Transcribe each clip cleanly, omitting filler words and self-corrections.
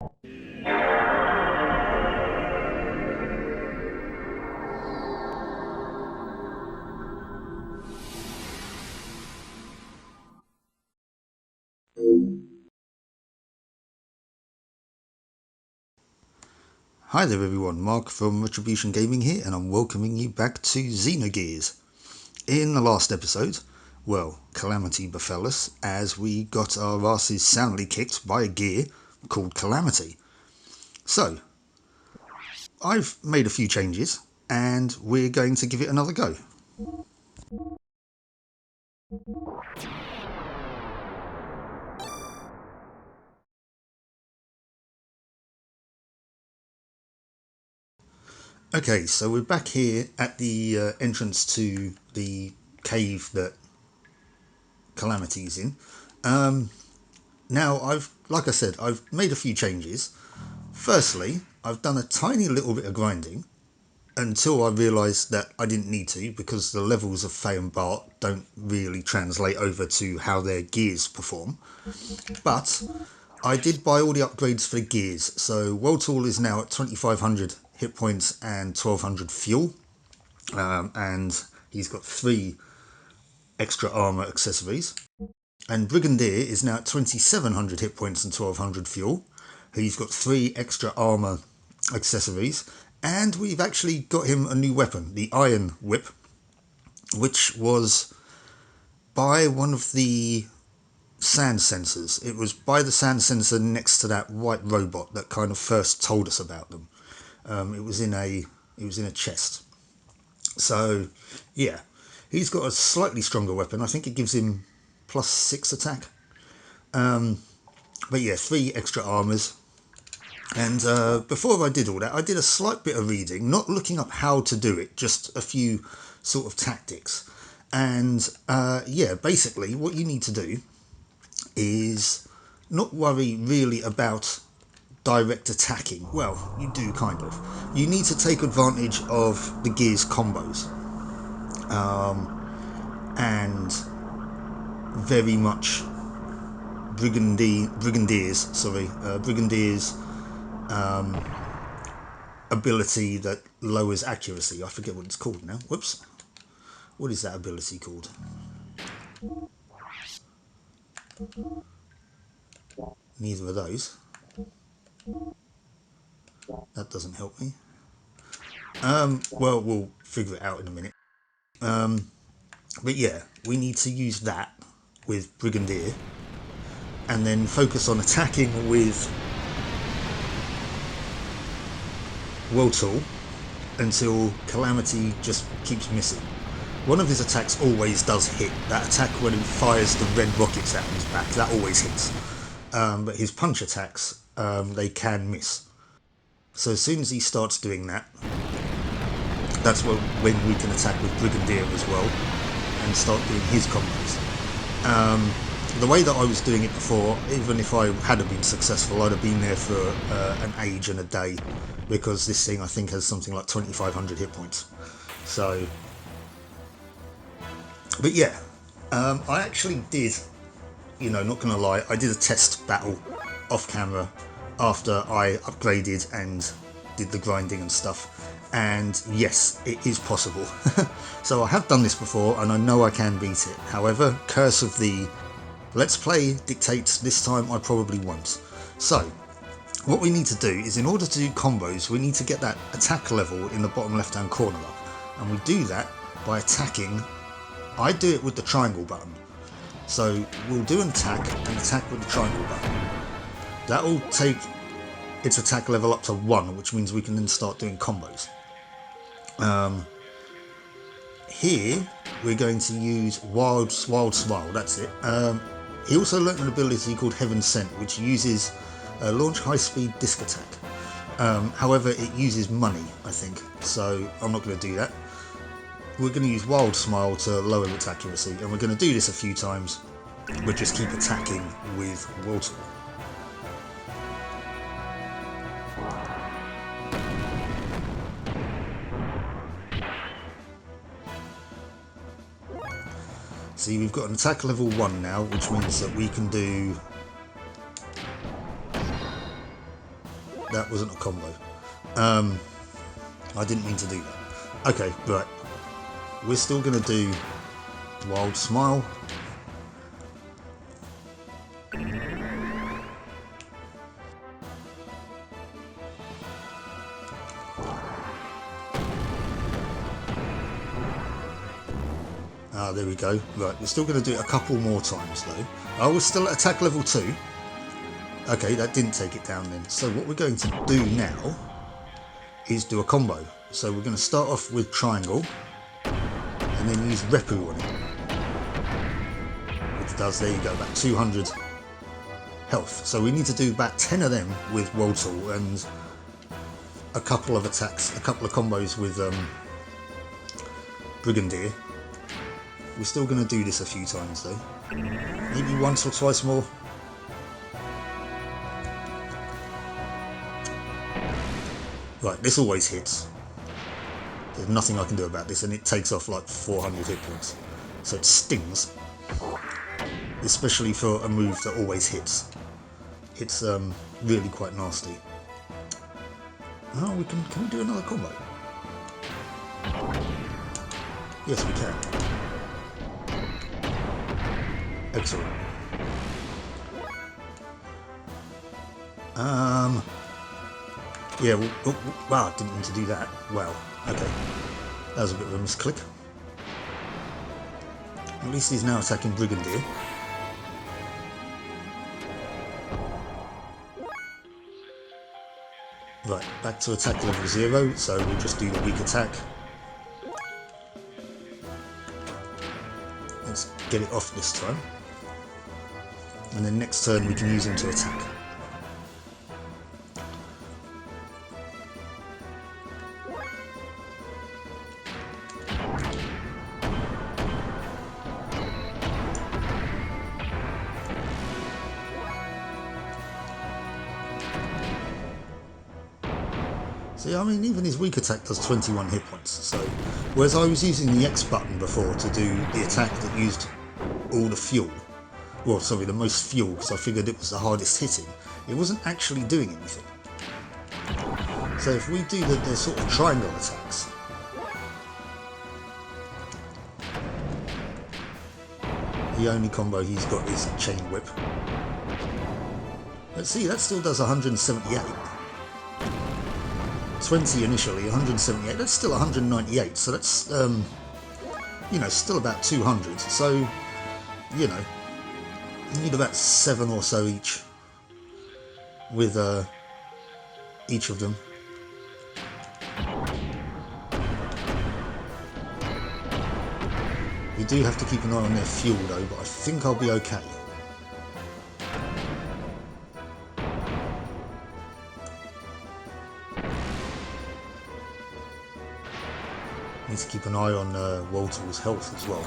Hi there everyone, Mark from Retribution Gaming here, and I'm welcoming you back to XENOGEARS. In the last episode, well, Calamity befell us as we got our asses soundly kicked by a gear called Calamity. So, I've made a few changes and we're going to give it another go. Okay, so we're back here at the entrance to the cave that Calamity's in. Now, like I said, I've made a few changes. Firstly, I've done a tiny little bit of grinding until I realised that I didn't need to, because the levels of Faye and Bart don't really translate over to how their gears perform. But I did buy all the upgrades for the gears. So World Tool is now at 2500 hit points and 1200 fuel. And he's got 3 extra armour accessories. And Brigadier is now at 2700 hit points and 1200 fuel. He's got 3 extra armour accessories. And we've actually got him a new weapon, the Iron Whip, which was by one of the sand sensors. It was by the sand sensor next to that white robot that kind of first told us about them. It was in a chest. So yeah, he's got a slightly stronger weapon. I think it gives him +6 attack. But yeah, 3 extra armors. And before I did all that, I did a slight bit of reading, not looking up how to do it, just a few sort of tactics. And yeah, basically what you need to do is not worry really about direct attacking. Well, you do kind of. You need to take advantage of the gears combos. And very much Brigadier's ability that lowers accuracy. I forget what it's called now. Whoops. What is that ability called? Neither of those. That doesn't help me. Well, we'll figure it out in a minute. But yeah, we need to use that with Brigadier and then focus on attacking with World Tool until Calamity just keeps missing. One of his attacks always does hit. That attack when he fires the red rockets out of his back, that always hits. But his punch attacks, they can miss. So as soon as he starts doing that, that's when we can attack with Brigadier as well and start doing his combos. The way that I was doing it before, even if I hadn't been successful, I'd have been there for an age and a day, because this thing I think has something like 2500 hit points. So, but yeah, I actually did, not gonna lie, I did a test battle off camera after I upgraded and did the grinding and stuff, and yes, it is possible. So I have done this before and I know I can beat it. However, curse of the Let's Play dictates this time I probably won't. So what we need to do is, in order to do combos, we need to get that attack level in the bottom left hand corner up, and we do that by attacking. I do it with the triangle button. So we'll do an attack and attack with the triangle button. That will take its attack level up to 1, which means we can then start doing combos. Here we're going to use Wild Smile, that's it. He also learnt an ability called Heaven Sent, which uses launch high speed disc attack. However, it uses money, I think, so I'm not going to do that. We're going to use Wild Smile to lower its accuracy, and we're going to do this a few times, but just keep attacking with World Tool. See, we've got an attack level 1 now, which means that we can do that wasn't a combo. I didn't mean to do that. Okay, right. We're still going to do Wild Smile. Ah, there we go. Right, we're still going to do it a couple more times though. Oh, we're still at attack level 2. Okay, that didn't take it down then. So what we're going to do now is do a combo. So we're going to start off with triangle and then use Repu on it. Which does, there you go, about 200 health. So we need to do about 10 of them with Waltall and a couple of attacks, a couple of combos with Brigadier. We're still going to do this a few times though. Maybe once or twice more. Right, this always hits. There's nothing I can do about this, and it takes off like 400 hit points. So it stings. Especially for a move that always hits. It's really quite nasty. Oh, can we do another combo? Yes, we can. Excellent. Yeah, wow, didn't mean to do that. Wow, okay. That was a bit of a misclick. At least he's now attacking Brigadier. Right, back to attack level 0, so we'll just do the weak attack. Let's get it off this time. And then next turn we can use him to attack. See, I mean, even his weak attack does 21 hit points, so whereas I was using the X button before to do the attack that used all the fuel, well, sorry, the most fuel, because I figured it was the hardest hitting, it wasn't actually doing anything. So if we do the sort of triangle attacks, the only combo he's got is Chain Whip. Let's see, that still does 178. 20 initially, 178, that's still 198, so that's, you know, still about 200, so, you know, you need about 7 or so each, with each of them. We do have to keep an eye on their fuel though, but I think I'll be okay. Need to keep an eye on Waltall's health as well.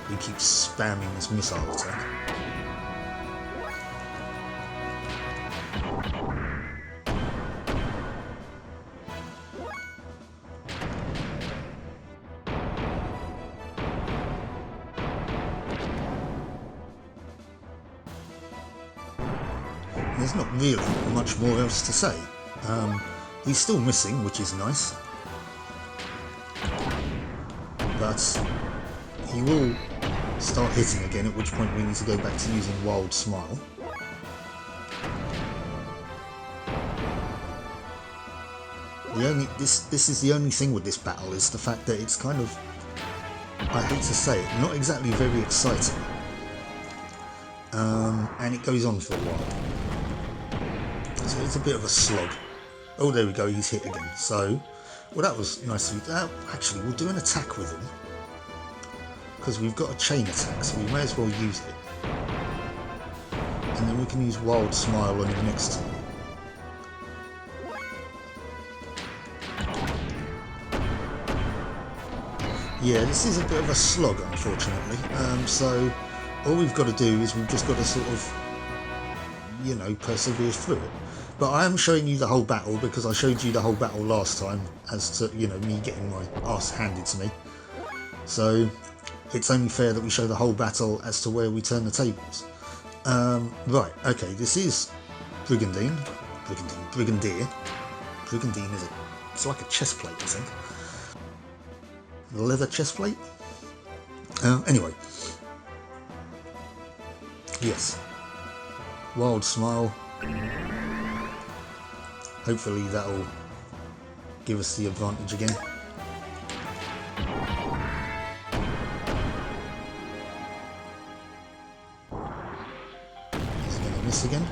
He keeps spamming his missile attack. There's not really much more else to say. He's still missing, which is nice. But he will start hitting again, at which point we need to go back to using Wild Smile. This is the only thing with this battle, is the fact that it's kind of, I hate to say it, not exactly very exciting. And it goes on for a while. So it's a bit of a slog. Oh, there we go, he's hit again. So, well, that was nice. Actually, we'll do an attack with him, because we've got a chain attack, so we may as well use it. And then we can use Wild Smile on him next time. Yeah, this is a bit of a slog, unfortunately. So all we've got to do is we've just got to sort of, you know, persevere through it. But I am showing you the whole battle because I showed you the whole battle last time, as to, you know, me getting my arse handed to me. So it's only fair that we show the whole battle as to where we turn the tables. Right, okay, this is Brigandine. Brigandine. Brigandine it's like a chest plate, I think. A leather chest plate. Anyway. Yes. Wild smile. Hopefully that'll give us the advantage again. He's going to miss again.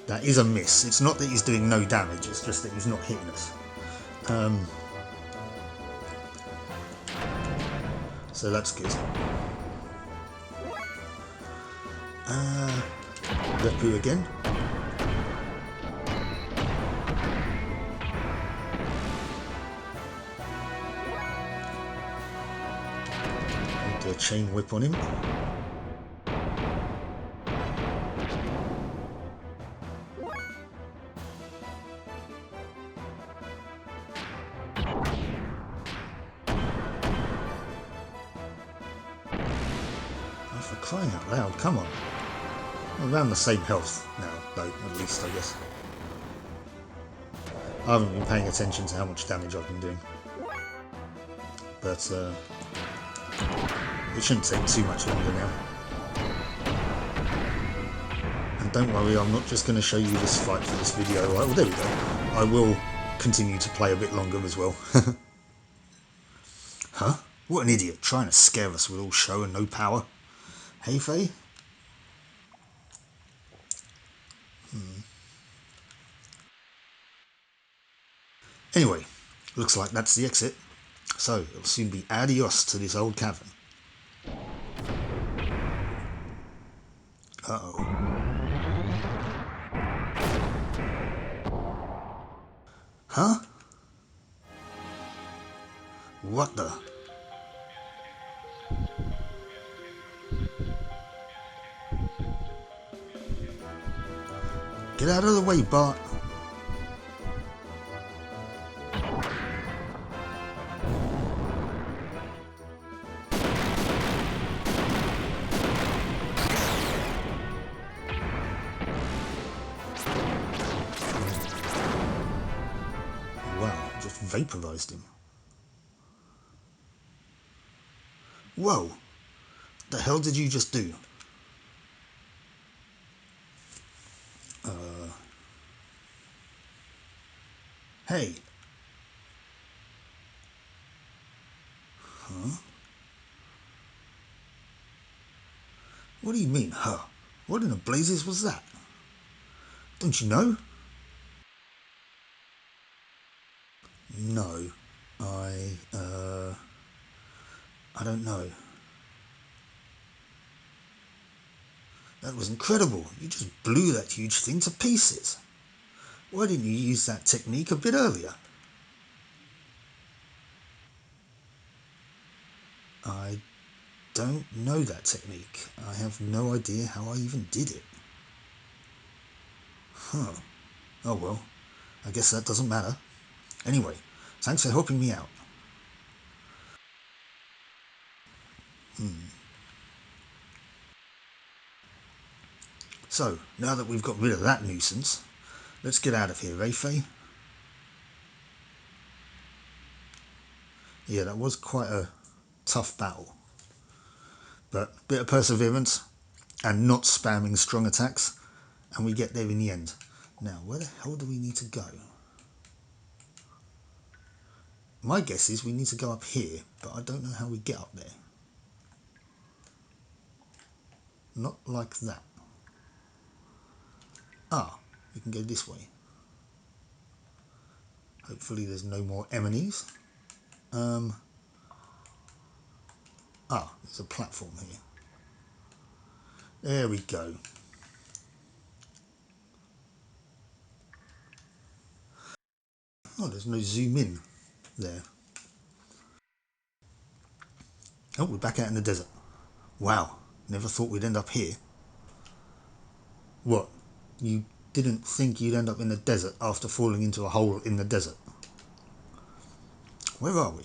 That is a miss. It's not that he's doing no damage, it's just that he's not hitting us. So that's good. Repu again. Do a chain whip on him. For crying out loud, come on. Around the same health now, though, at least, I guess. I haven't been paying attention to how much damage I've been doing. But, it shouldn't take too much longer now. And don't worry, I'm not just going to show you this fight for this video. Right? Well, there we go. I will continue to play a bit longer as well. Huh? What an idiot, trying to scare us with all show and no power. Hey, Faye? Anyway, looks like that's the exit. So, it'll soon be adios to this old cavern. Uh-oh. Huh? What the? Get out of the way, Bart. Wow, just vaporized him. Whoa, the hell did you just do? Hey. Huh? What do you mean, huh? What in the blazes was that? Don't you know? No. I don't know. That was incredible. You just blew that huge thing to pieces. Why didn't you use that technique a bit earlier? I don't know that technique. I have no idea how I even did it. Huh. Oh well, I guess that doesn't matter. Anyway, thanks for helping me out. So, now that we've got rid of that nuisance, let's get out of here, eh, Faye? Yeah, that was quite a tough battle. But a bit of perseverance and not spamming strong attacks, and we get there in the end. Now, where the hell do we need to go? My guess is we need to go up here, but I don't know how we get up there. Not like that. Ah, we can go this way. Hopefully there's no more enemies. There's a platform here. There we go. Oh, there's no zoom in there. Oh, we're back out in the desert. Wow, never thought we'd end up here. What? You didn't think you'd end up in the desert after falling into a hole in the desert? Where are we?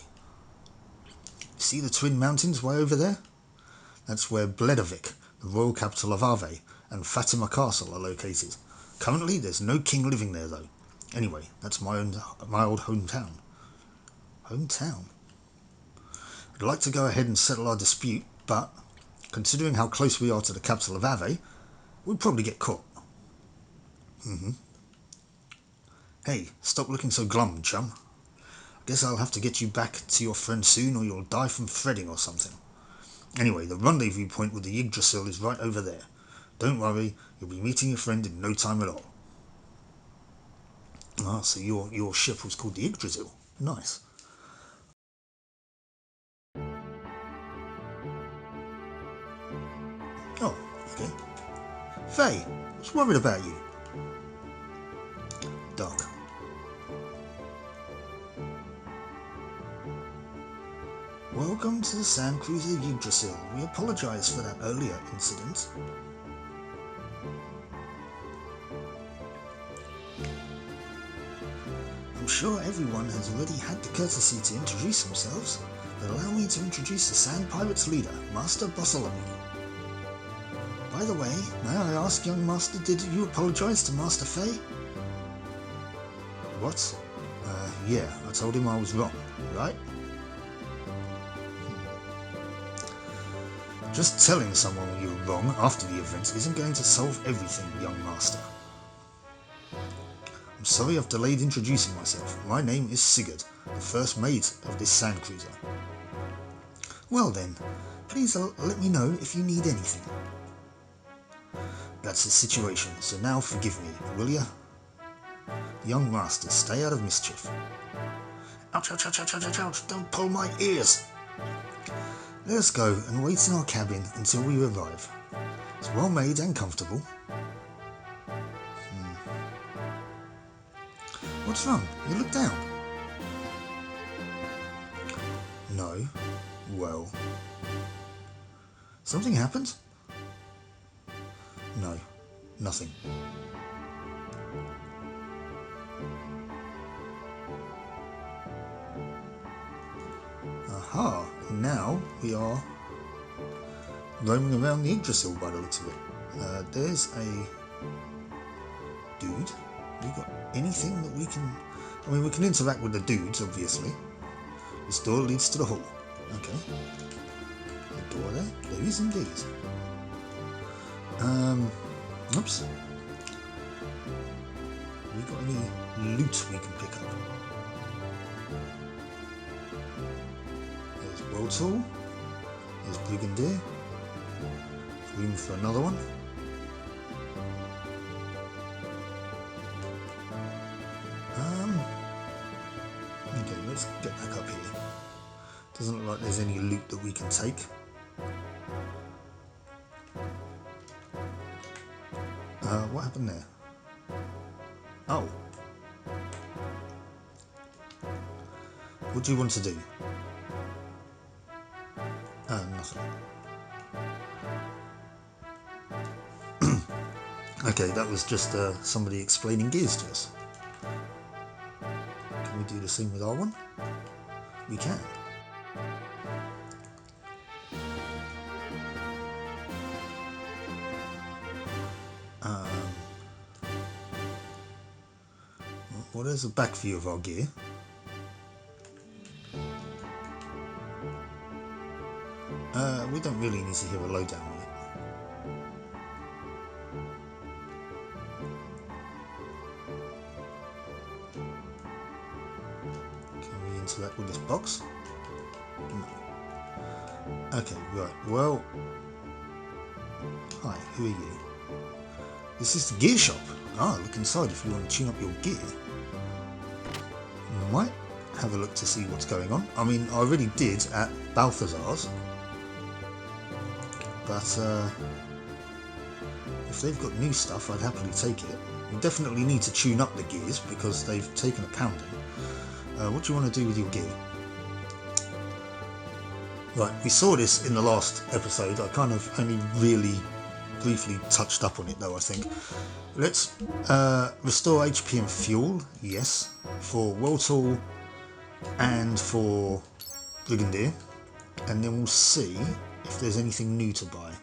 See the Twin Mountains way over there? That's where Bledavik, the royal capital of Arve, and Fatima Castle are located. Currently, there's no king living there, though. Anyway, that's my old hometown. Hometown? I'd like to go ahead and settle our dispute, but considering how close we are to the capital of Ave, we'd probably get caught. Hey, stop looking so glum, chum. Guess I'll have to get you back to your friend soon, or you'll die from fretting or something. Anyway, the rendezvous point with the Yggdrasil is right over there. Don't worry, you'll be meeting your friend in no time at all. Ah, so your ship was called the Yggdrasil. Nice. Oh, okay. Faye, what's worried about you? Dark. Welcome to the Sand Cruiser Yggdrasil. We apologise for that earlier incident. I'm sure everyone has already had the courtesy to introduce themselves, but allow me to introduce the Sand Pirates leader, Master Bartholomew. By the way, may I ask, young master, did you apologise to Master Faye? What? Yeah, I told him I was wrong, right? Just telling someone you were wrong after the event isn't going to solve everything, young master. I'm sorry I've delayed introducing myself. My name is Sigurd, the first mate of this sand cruiser. Well then, please let me know if you need anything. That's the situation, so now forgive me, will ya? Young master, stay out of mischief. Ouch, ouch, ouch, ouch, ouch, ouch, don't pull my ears! Let us go and wait in our cabin until we arrive. It's well made and comfortable. What's wrong? You look down. No. Well. Something happened? No. Nothing. Aha! Now we are roaming around the Yggdrasil by the looks of it. There's a dude. We got anything that we can... I mean, we can interact with the dudes, obviously. This door leads to the hall. Okay. The door there? There is indeed. Oops. We got any loot we can pick up? There's World Tool. There's Brigadier. Room for another one. Okay, let's get back up here. Doesn't look like there's any loot that we can take. What happened there? Oh. What do you want to do? Nothing. Okay, that was just somebody explaining gears to us. Can we do the same with our one? We can. Well, there's a back view of our gear. We don't really need to hear a lowdown on it. Can we interact with this box? No. Okay, right. Well, hi, who are you? This is the gear shop. Ah, look inside if you want to tune up your gear. You might have a look to see what's going on. I mean, I already did at Balthazar's. But if they've got new stuff, I'd happily take it. We definitely need to tune up the gears because they've taken a pounding. What do you want to do with your gear? Right, we saw this in the last episode. I kind of only really briefly touched up on it though, I think. Let's restore HP and fuel, yes, for World Tool and for Brigadier, and then we'll see if there's anything new to buy.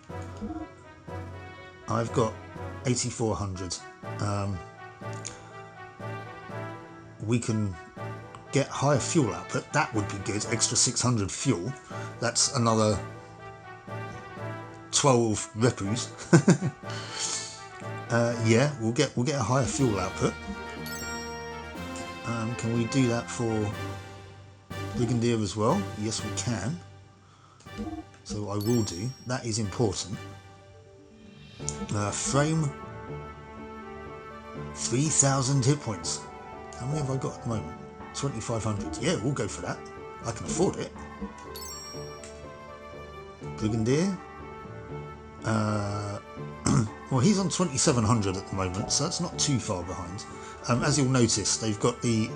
I've got 8400. We can get higher fuel output. That would be good. Extra 600 fuel. That's another 12 repus. Yeah, we'll get a higher fuel output. Can we do that for Brigadier as well? Yes, we can. So I will do. That is important. Frame 3,000 hit points. How many have I got at the moment? 2,500. Yeah, we'll go for that. I can afford it. Brigadier. Well, he's on 2,700 at the moment, so that's not too far behind. As you'll notice, they've got the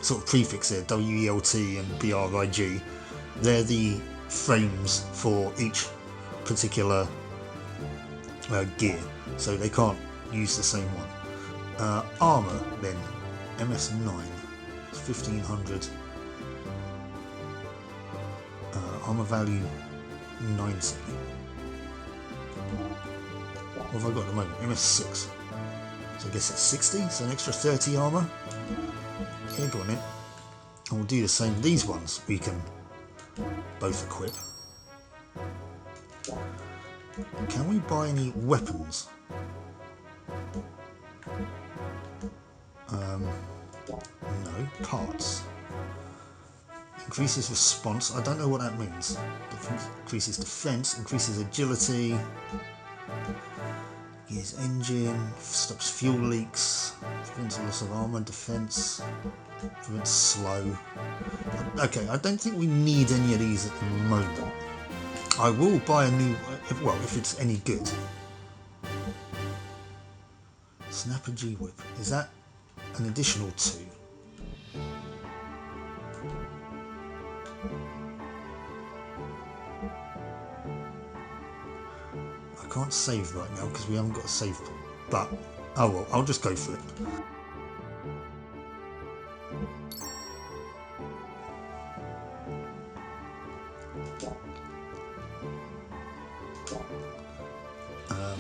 sort of prefix here, WELT and BRIG. They're the frames for each particular gear, so they can't use the same one. Armour then, MS9, it's 1,500. Armour value 90. What have I got at the moment? MS6. So I guess that's 60, so an extra 30 armour. Yeah, go on then. And we'll do the same. These ones we can both equip. Can we buy any weapons? No. Parts. Increases response. I don't know what that means. Increases defense, increases agility. Gears engine, stops fuel leaks, prevents loss of armour, defense, prevents slow. Okay, I don't think we need any of these at the moment. I will buy a new, well, if it's any good. Snapper G-Whip, is that an additional 2? I can't save right now because we haven't got a save point, but oh well, I'll just go for it.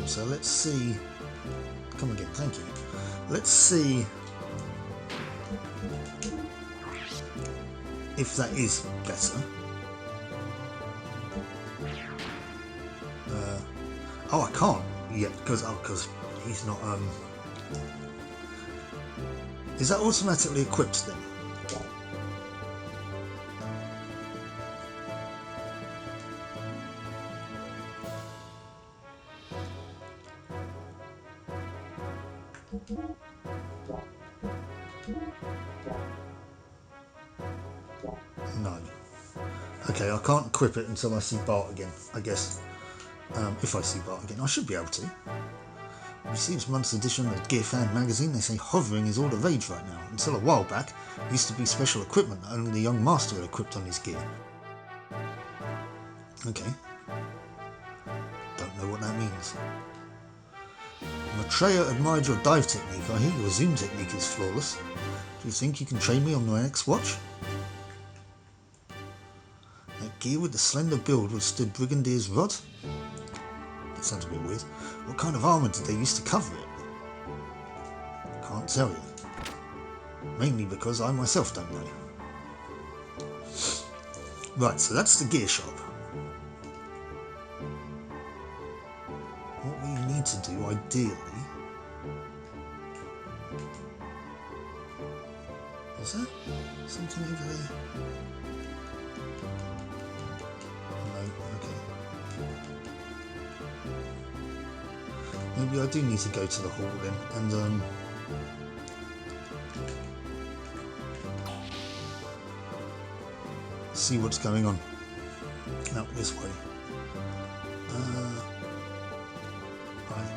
So let's see, come again, thank you. Let's see if that is better. Oh, I can't yet because he's not. Is that automatically equipped then? No. Okay, I can't equip it until I see Bart again, I guess. If I see Bart again, I should be able to. Receives month's edition of Gear Fan magazine. They say hovering is all the rage right now. Until a while back, it used to be special equipment that only the young master had equipped on his gear. Okay. Don't know what that means. Maitreya admired your dive technique. I hear your zoom technique is flawless. Do you think you can train me on my next watch? That gear with the slender build withstood Brigadier's rod? That sounds a bit weird. What kind of armour did they use to cover it? Can't tell you. Mainly because I myself don't know. Right, so that's the gear shop. What we need to do, ideally... Is that something over there? No, okay. Maybe I do need to go to the hall then, and see what's going on. Out this way. Right.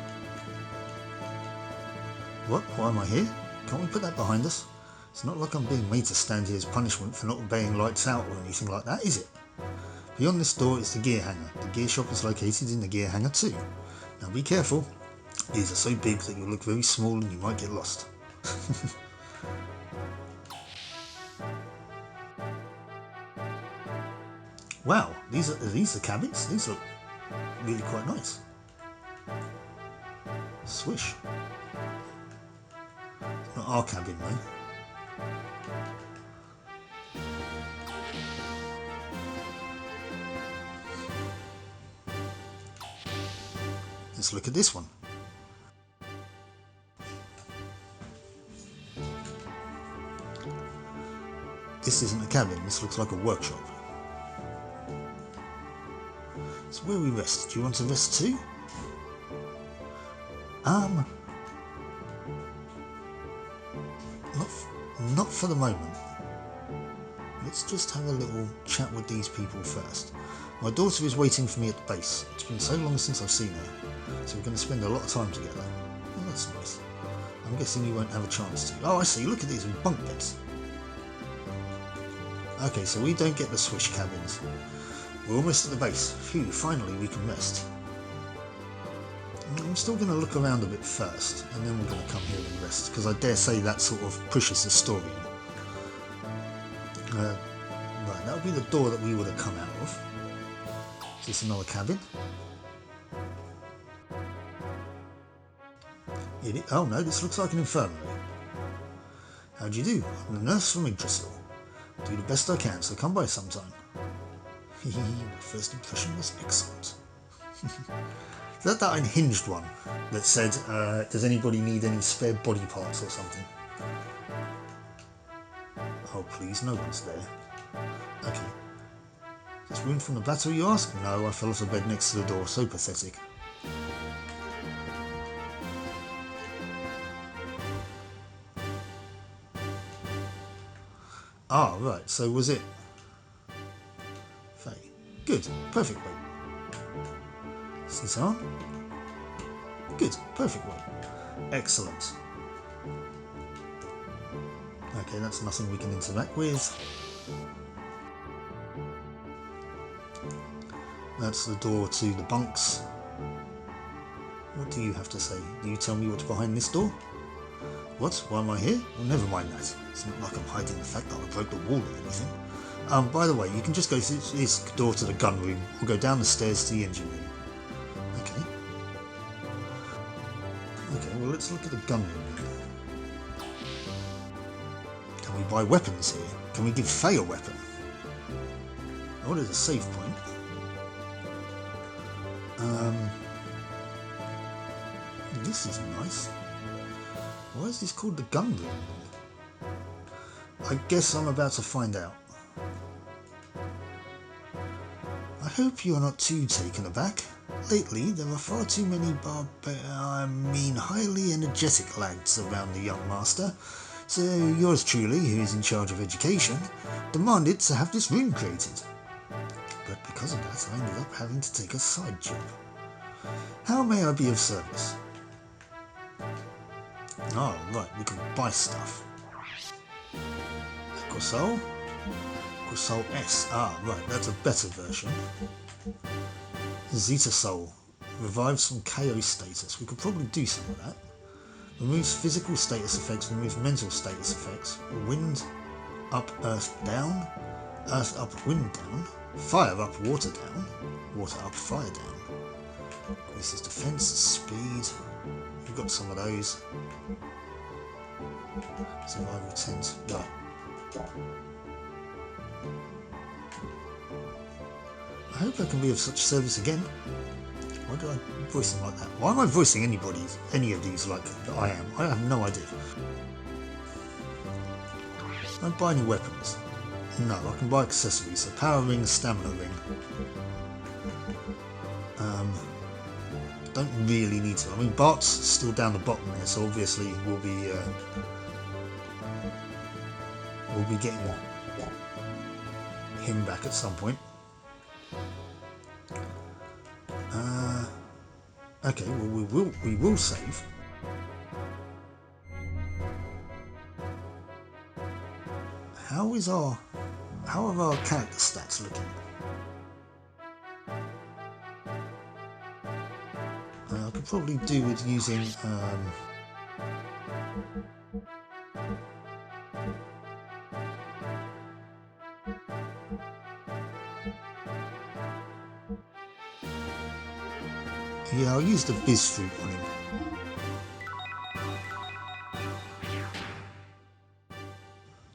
What? Why am I here? Can't we put that behind us? It's not like I'm being made to stand here as punishment for not obeying lights out or anything like that, is it? Beyond this door is the gear hangar. The gear shop is located in the gear hangar too. Now be careful. These are so big that you'll look very small and you might get lost. Wow, these are cabins. These look really quite nice. Swish. Not our cabin though. Let's look at this one. This isn't a cabin, this looks like a workshop. So where we rest? Do you want to rest too? Not for the moment. Let's just have a little chat with these people first. My daughter is waiting for me at the base. It's been so long since I've seen her, so we're going to spend a lot of time together. Oh, that's nice. I'm guessing you won't have a chance to. Oh, I see. Look at these bunk beds. Okay, so we don't get the swish cabins. We're almost at the base. Phew, finally we can rest. I'm still going to look around a bit first, and then we're going to come here and rest, because I dare say that sort of pushes the story on. Right, that would be the door that we would have come out of. Is this another cabin? Oh no, this looks like an infirmary. How do you do? I'm the nurse from Yggdrasil. Do the best I can, so come by sometime. Hehe, my first impression was excellent. Is that unhinged one that said, does anybody need any spare body parts or something? Oh please, no one's there. Okay. Is this room from the battle, you ask? No, I fell off the bed next to the door, so pathetic. Ah, right, so was it... Faye. Good, perfect weight. Cesar? Good, perfect weight. Excellent. Okay, that's nothing we can interact with. That's the door to the bunks. What do you have to say? Do you tell me what's behind this door? What? Why am I here? Well, never mind that. It's not like I'm hiding the fact that I broke the wall or anything. By the way, you can just go through this door to the gun room, or go down the stairs to the engine room. Okay. Okay, well let's look at the gun room. Can we buy weapons here? Can we give Faye a weapon? Oh, there's a save point. This is nice. Why is this called the gun room? I guess I'm about to find out. I hope you are not too taken aback. Lately, there are far too many highly energetic lads around the young master, so yours truly, who is in charge of education, demanded to have this room created. But because of that, I ended up having to take a side job. How may I be of service? Oh, right, we can buy stuff. Equisol? Equisol S. Ah, right, that's a better version. Zetasol. Revives from KO status. We could probably do some of that. Removes physical status effects, removes mental status effects. Wind up, earth down. Earth up, wind down. Fire up, water down. Water up, fire down. Increases defense, speed. We've got some of those. Survival tent. Right. I hope I can be of such service again. Why did I voice him like that? Why am I voicing any of these like that I am? I have no idea. Don't buy any weapons. No, I can buy accessories. So power ring, stamina ring. Don't really need to. I mean, Bart's still down the bottom there, so obviously we'll be getting him back at some point. Okay, well we will save. How are our character stats looking? I could probably do with using yeah, I'll use the biz fruit on him.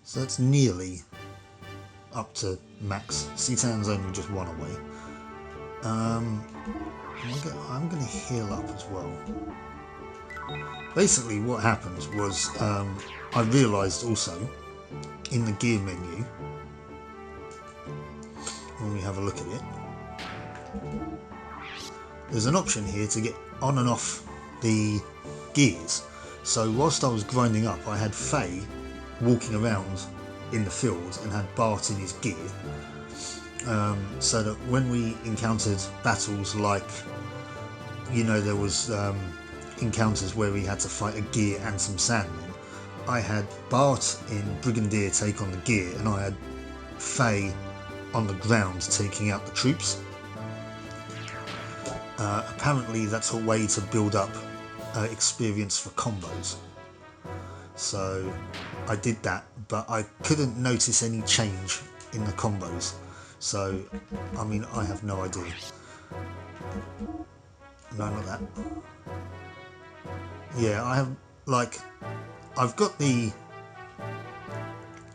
So that's nearly up to max. Citan's only just one away. I'm going to heal up as well. Basically what happened was I realised also in the gear menu, when we have a look at it, there's an option here to get on and off the gears. So whilst I was grinding up, I had Faye walking around in the field and had Bart in his gear, so that when we encountered battles like, you know, there was encounters where we had to fight a gear and some sandmen, I had Bart in Brigadier take on the gear and I had Faye on the ground taking out the troops. Apparently that's a way to build up experience for combos. So I did that, but I couldn't notice any change in the combos. So, I mean, I have no idea. No, not that. Yeah, I have, like, I've got the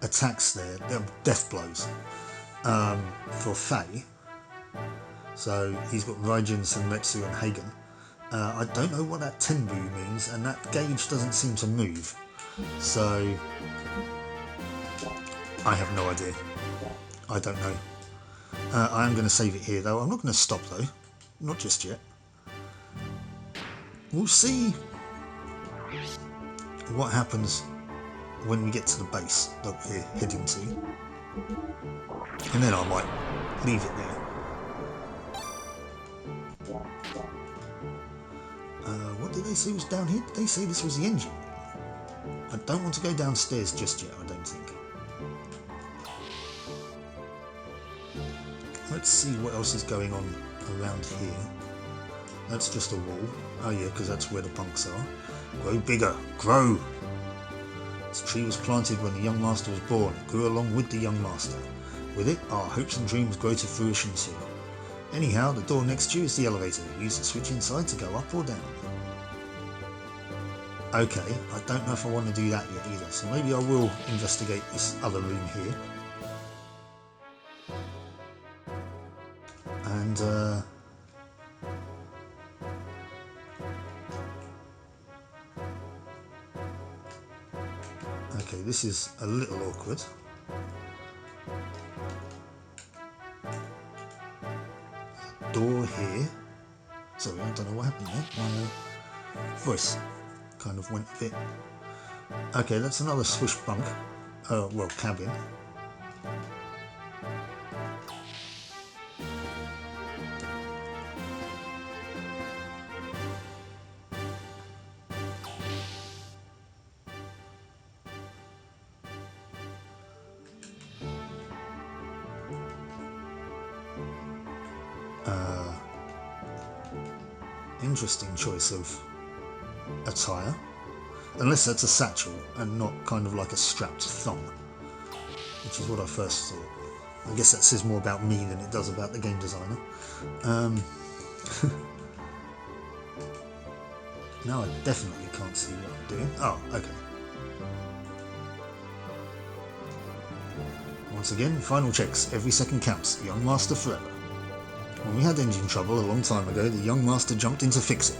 attacks there, the death blows, for Faye. So he's got Raijin, Senretsu and Hagen. I don't know what that Tenbu means, and that gauge doesn't seem to move. So I have no idea. I don't know. I am going to save it here though. I'm not going to stop though. Not just yet. We'll see what happens when we get to the base that we're heading to. And then I might leave it there. What did they say was down here? Did they say this was the engine? I don't want to go downstairs just yet, I don't think. Let's see what else is going on around here. That's just a wall. Oh yeah, because that's where the punks are. Grow bigger, grow! This tree was planted when the young master was born. It grew along with the young master. With it, our hopes and dreams grow to fruition too. Anyhow, the door next to you is the elevator. Use the switch inside to go up or down. Okay, I don't know if I want to do that yet either, so maybe I will investigate this other room here. And, okay, this is a little awkward. Door here. Sorry, I don't know what happened there. My voice kind of went a bit. Okay, that's another swish bunk. Well, cabin. Interesting choice of attire, unless that's a satchel and not kind of like a strapped thong, which is what I first thought. I guess that says more about me than it does about the game designer. Now I definitely can't see what I'm doing. Oh, okay. Once again, final checks. Every second counts. The young master forever. When we had engine trouble a long time ago, the young master jumped in to fix it.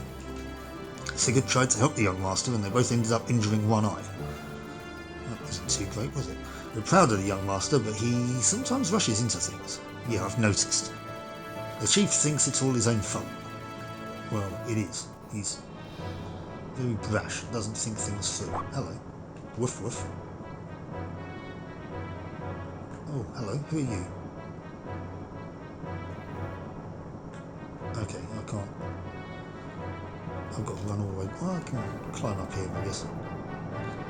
Sigurd tried to help the young master and they both ended up injuring one eye. That wasn't too great, was it? We're proud of the young master, but he sometimes rushes into things. Yeah, I've noticed. The chief thinks it's all his own fault. Well, it is. He's very brash, doesn't think things through. Hello. Woof woof. Oh, hello. Who are you? Okay, I can't. I've got to run all the way. Well, I can climb up here, I guess.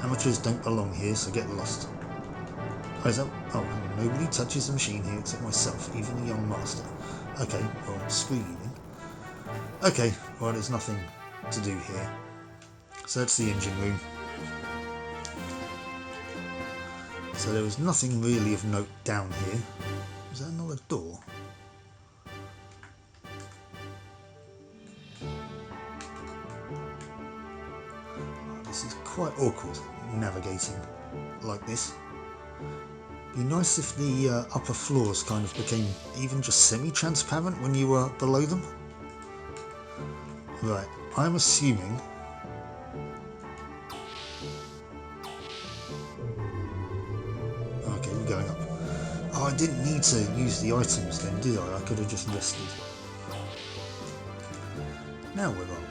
Amateurs don't belong here, so get lost. Oh, is that? Oh, nobody touches the machine here except myself, even the young master. Okay, well, screw you then. Okay, well, there's nothing to do here. So that's the engine room. So there was nothing really of note down here. Is that another door? This is quite awkward navigating like this. Be nice if the upper floors kind of became even just semi-transparent when you were below them. Right, I'm assuming... Okay, we're going up. Oh, I didn't need to use the items then, did I? I could have just rested. Now where are we?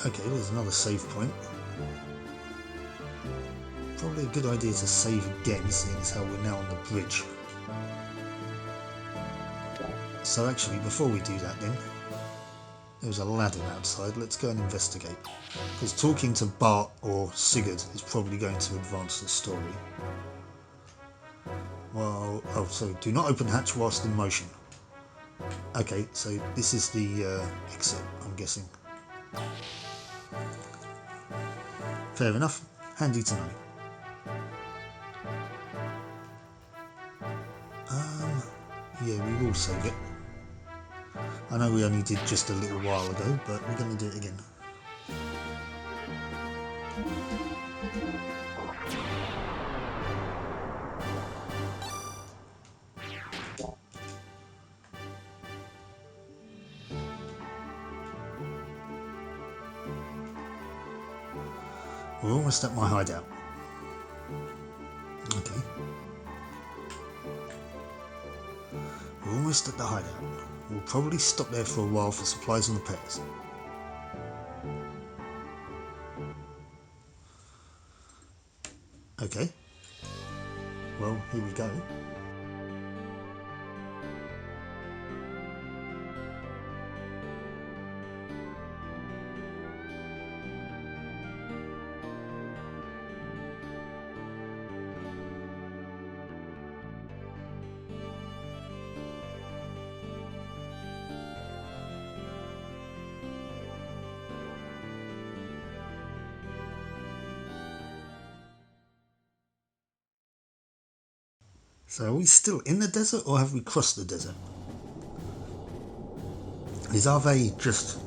Okay, there's another save point. Probably a good idea to save again, seeing as how we're now on the bridge. So actually, before we do that then, there's a ladder outside. Let's go and investigate. Because talking to Bart or Sigurd is probably going to advance the story. Well, oh, so do not open hatch whilst in motion. Okay, so this is the exit, I'm guessing. Fair enough. Handy to know. Yeah, we will save it. I know we only did just a little while ago, but we're going to do it again. We're almost at my hideout. Okay. We're almost at the hideout. We'll probably stop there for a while for supplies and repairs. Okay. Well, here we go. So are we still in the desert or have we crossed the desert? Is Ave just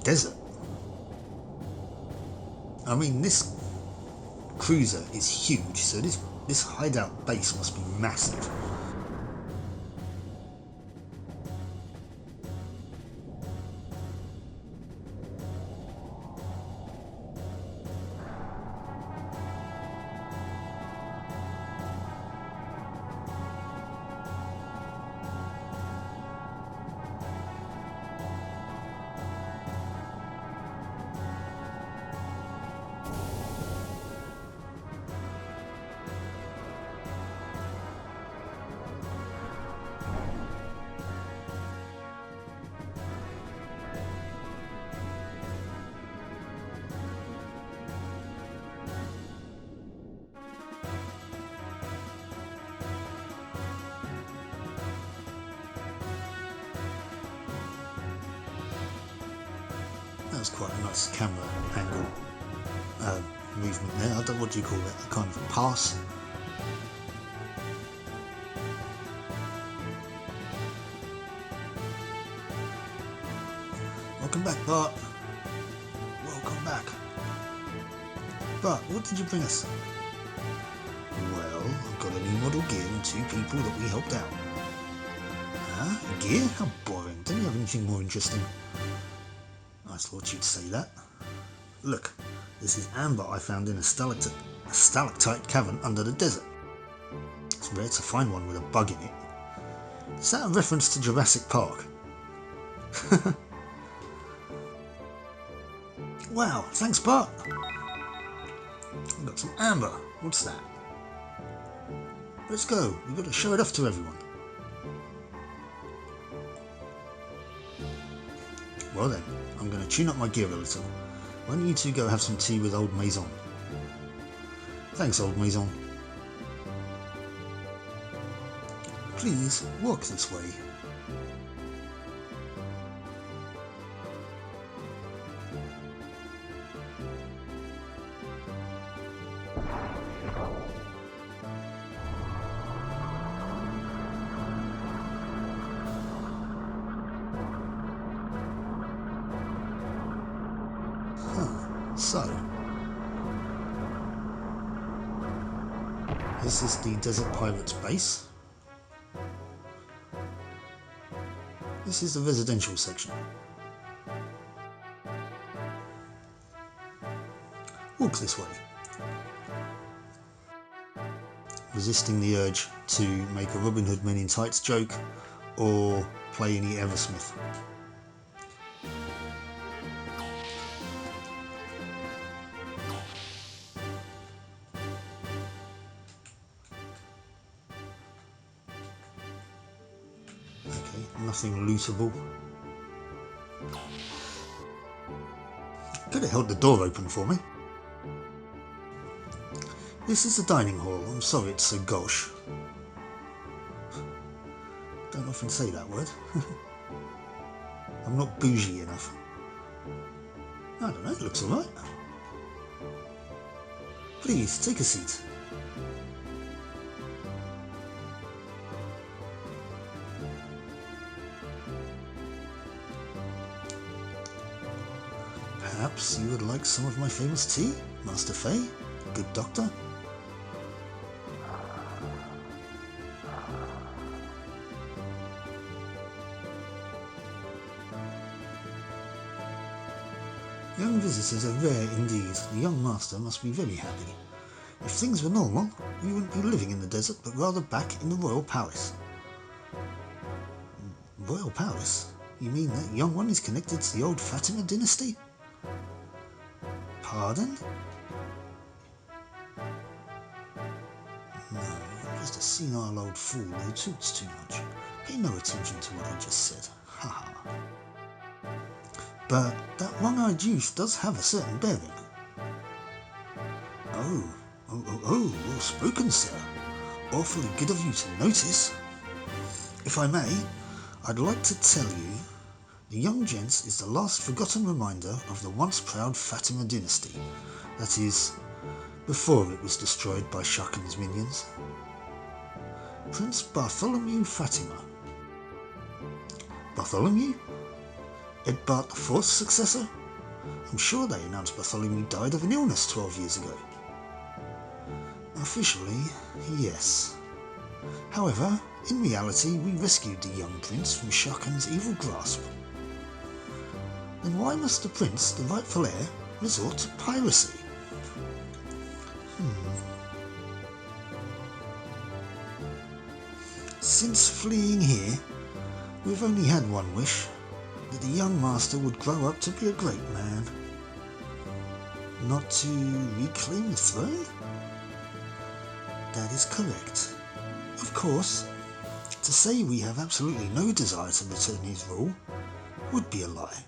desert? I mean, this cruiser is huge, so this hideout base must be massive. That was quite a nice camera angle movement there. I don't know, what do you call it? A kind of pass. Welcome back, Bart. Welcome back. Bart, what did you bring us? Well, I've got a new model gear and 2 people that we helped out. Huh? Gear? How boring. Don't you have anything more interesting? I thought you'd say that. Look, this is amber I found in a stalactite cavern under the desert. It's rare to find one with a bug in it. Is that a reference to Jurassic Park? Wow, thanks Bart. I've got some amber. What's that? Let's go. We've got to show it off to everyone. Well then, I'm going to tune up my gear a little. Why don't you two go have some tea with old Maison? Thanks, old Maison. Please, walk this way. So, this is the Desert Pirates base. This is the residential section. Walk this way. Resisting the urge to make a Robin Hood Men in Tights joke or play any Eversmith. Okay, nothing lootable. Could have held the door open for me. This is the dining hall. I'm sorry it's so gauche. Don't often say that word. I'm not bougie enough. I don't know, it looks alright. Please, take a seat. Perhaps you would like some of my famous tea, Master Fay? Good doctor? Young visitors are rare indeed. The young master must be very happy. If things were normal, we wouldn't be living in the desert, but rather back in the royal palace. Royal palace? You mean that young one is connected to the old Fatima dynasty? Pardon? No, I'm just a senile old fool who talks too much. Pay no attention to what I just said. Haha. But that one-eyed youth does have a certain bearing. Oh, well spoken, sir. Awfully good of you to notice. If I may, I'd like to tell you, the young gents is the last forgotten reminder of the once proud Fatima dynasty. That is, before it was destroyed by Shakun's minions. Prince Bartholomew Fatima. Bartholomew? Edbart IV's successor? I'm sure they announced Bartholomew died of an illness 12 years ago. Officially, yes. However, in reality, we rescued the young prince from Shakun's evil grasp. Then why must the prince, the rightful heir, resort to piracy? Since fleeing here, we've only had one wish. That the young master would grow up to be a great man. Not to reclaim the throne? That is correct. Of course, to say we have absolutely no desire to return his rule would be a lie.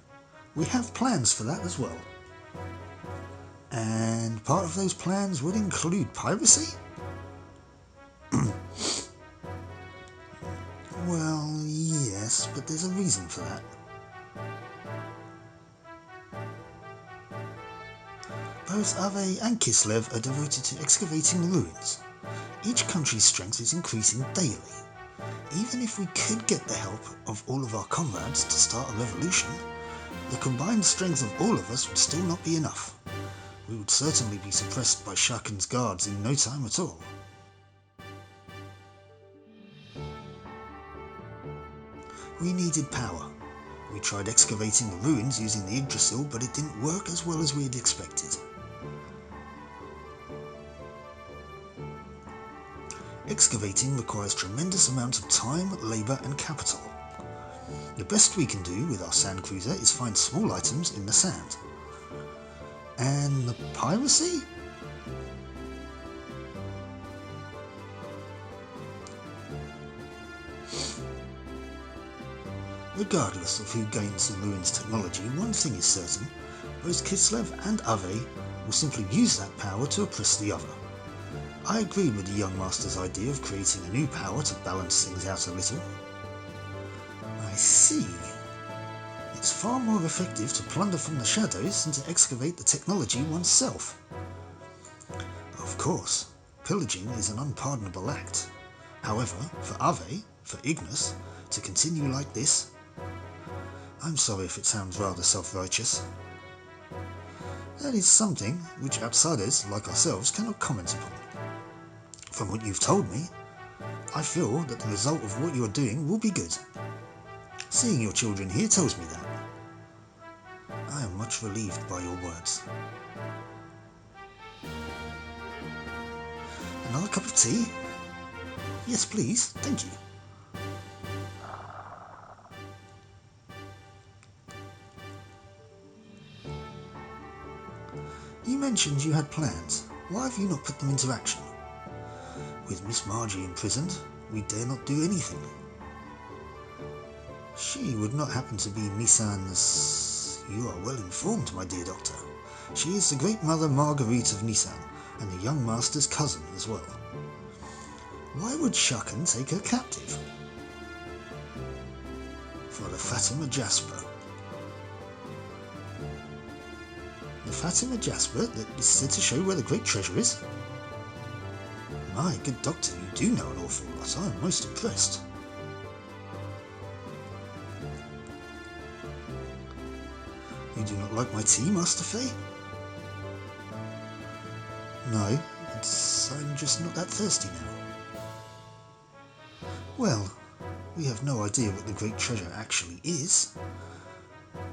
We have plans for that as well. And part of those plans would include piracy? Well, yes, but there's a reason for that. Both Ave and Kislev are devoted to excavating the ruins. Each country's strength is increasing daily. Even if we could get the help of all of our comrades to start a revolution, the combined strength of all of us would still not be enough. We would certainly be suppressed by Shakun's guards in no time at all. We needed power. We tried excavating the ruins using the Yggdrasil, but it didn't work as well as we had expected. Excavating requires tremendous amounts of time, labour and capital. The best we can do with our sand cruiser is find small items in the sand. And the piracy? Regardless of who gains the ruins technology, one thing is certain, both Kislev and Ave will simply use that power to oppress the other. I agreed with the young master's idea of creating a new power to balance things out a little. I see. It's far more effective to plunder from the shadows than to excavate the technology oneself. Of course, pillaging is an unpardonable act. However, for Ave, for Ignis, to continue like this, I'm sorry if it sounds rather self-righteous. That is something which outsiders like ourselves cannot comment upon. From what you've told me, I feel that the result of what you are doing will be good. Seeing your children here tells me that. I am much relieved by your words. Another cup of tea? Yes, please. Thank you. You mentioned you had plans. Why have you not put them into action? With Miss Margie imprisoned, we dare not do anything. She would not happen to be Nisan's... You are well informed, my dear doctor. She is the great mother Marguerite of Nisan, and the young master's cousin as well. Why would Shakan take her captive? For the Fatima Jasper. The Fatima Jasper that is said to show where the great treasure is? My good doctor, you do know an awful lot. I am most impressed. You do not like my tea, Master Fay? No, I'm just not that thirsty now. Well, we have no idea what the great treasure actually is,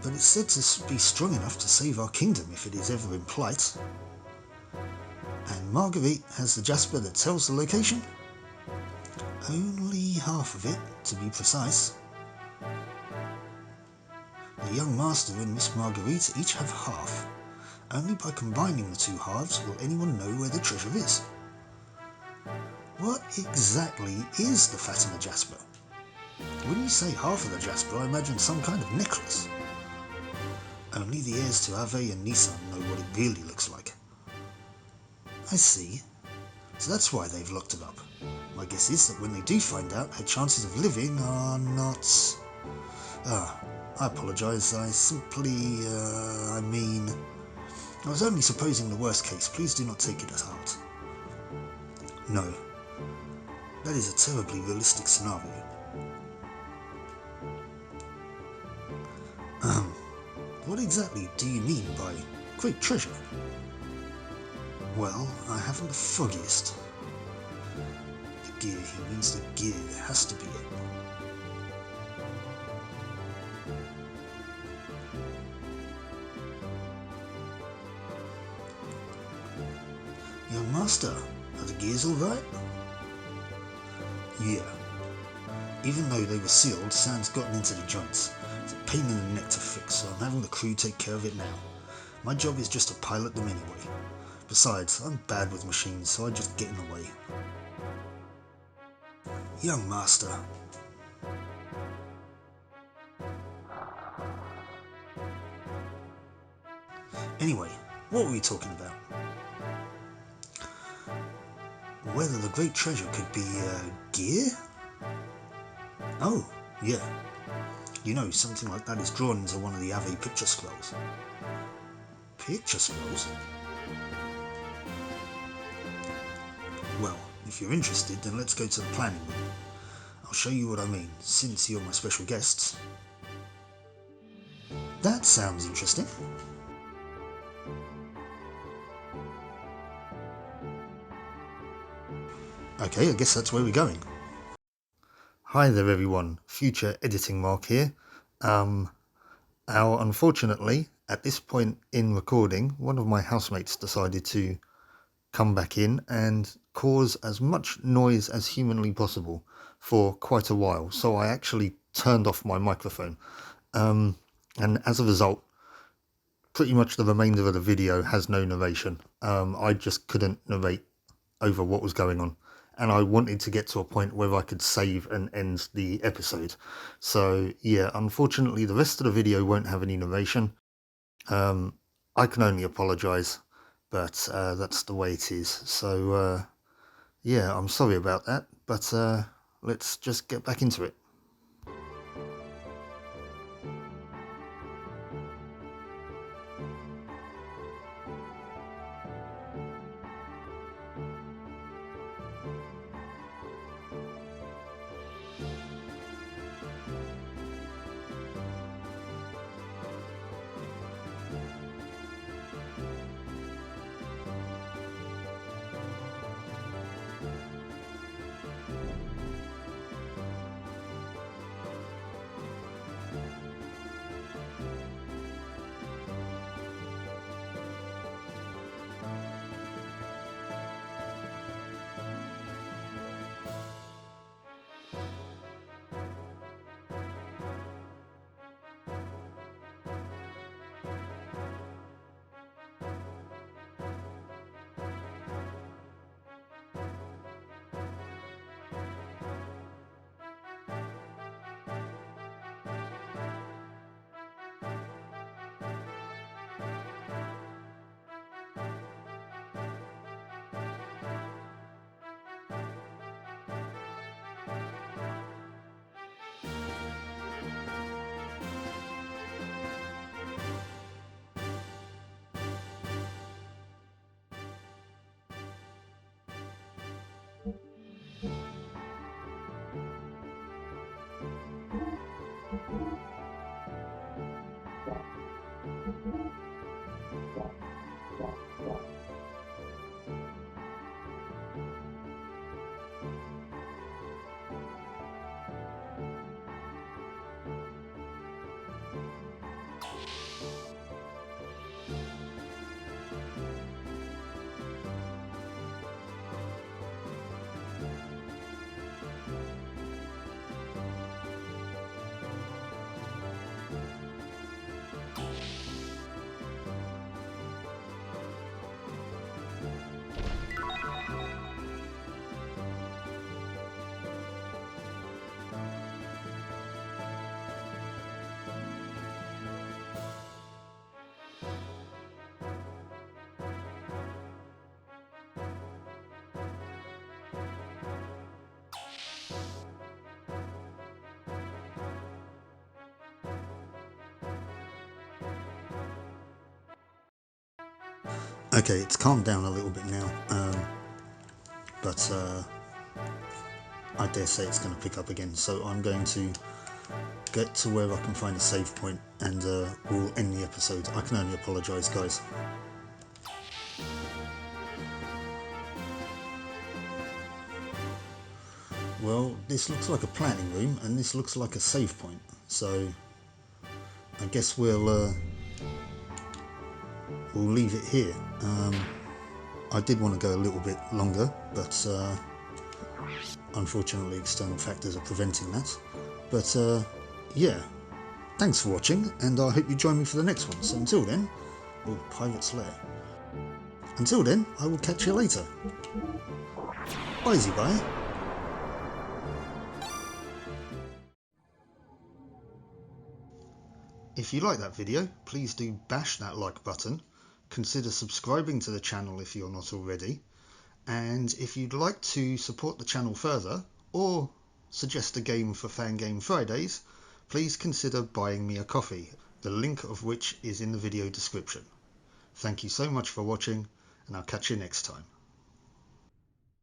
but it's said to be strong enough to save our kingdom if it is ever in plight. And Marguerite has the Jasper that tells the location? Only half of it, to be precise. The young master and Miss Marguerite each have half. Only by combining the two halves will anyone know where the treasure is. What exactly is the Fatima Jasper? When you say half of the Jasper, I imagine some kind of necklace. Only the heirs to Ave and Nisan know what it really looks like. I see. So that's why they've locked it up. My guess is that when they do find out, her chances of living are not... I apologise. I was only supposing the worst case. Please do not take it at heart. No. That is a terribly realistic scenario. What exactly do you mean by great treasure? Well, I haven't the foggiest. The gear, he means the gear, has to be it. Young master, are the gears alright? Yeah. Even though they were sealed, sand's gotten into the joints. It's a pain in the neck to fix, so I'm having the crew take care of it now. My job is just to pilot them anyway. Besides, I'm bad with machines, so I just get in the way. Young master. Anyway, what were we talking about? Whether the great treasure could be, gear? Oh, yeah. You know, something like that is drawn into one of the Ave picture scrolls. Picture scrolls? Well, if you're interested, then let's go to the planning room. I'll show you what I mean, since you're my special guests. That sounds interesting. Okay, I guess that's where we're going. Hi there everyone, future editing Mark here. Unfortunately, at this point in recording, one of my housemates decided to come back in and cause as much noise as humanly possible for quite a while. So I actually turned off my microphone. And as a result, pretty much the remainder of the video has no narration. I just couldn't narrate over what was going on. And I wanted to get to a point where I could save and end the episode. So yeah, unfortunately the rest of the video won't have any narration. I can only apologise, but that's the way it is. So yeah, I'm sorry about that, but let's just get back into it. Okay, it's calmed down a little bit now, but I dare say it's going to pick up again, so I'm going to get to where I can find a save point and we'll end the episode. I can only apologise, guys. Well, this looks like a planning room and this looks like a save point, so I guess we'll leave it here. I did want to go a little bit longer, but unfortunately external factors are preventing that. But yeah, thanks for watching, and I hope you join me for the next one. So until then, Pirate's Lair. Until then, I will catch you later. Bye. If you like that video, please do bash that like button. Consider subscribing to the channel if you're not already. And if you'd like to support the channel further, or suggest a game for Fangame Fridays, please consider buying me a coffee, the link of which is in the video description. Thank you so much for watching, and I'll catch you next time.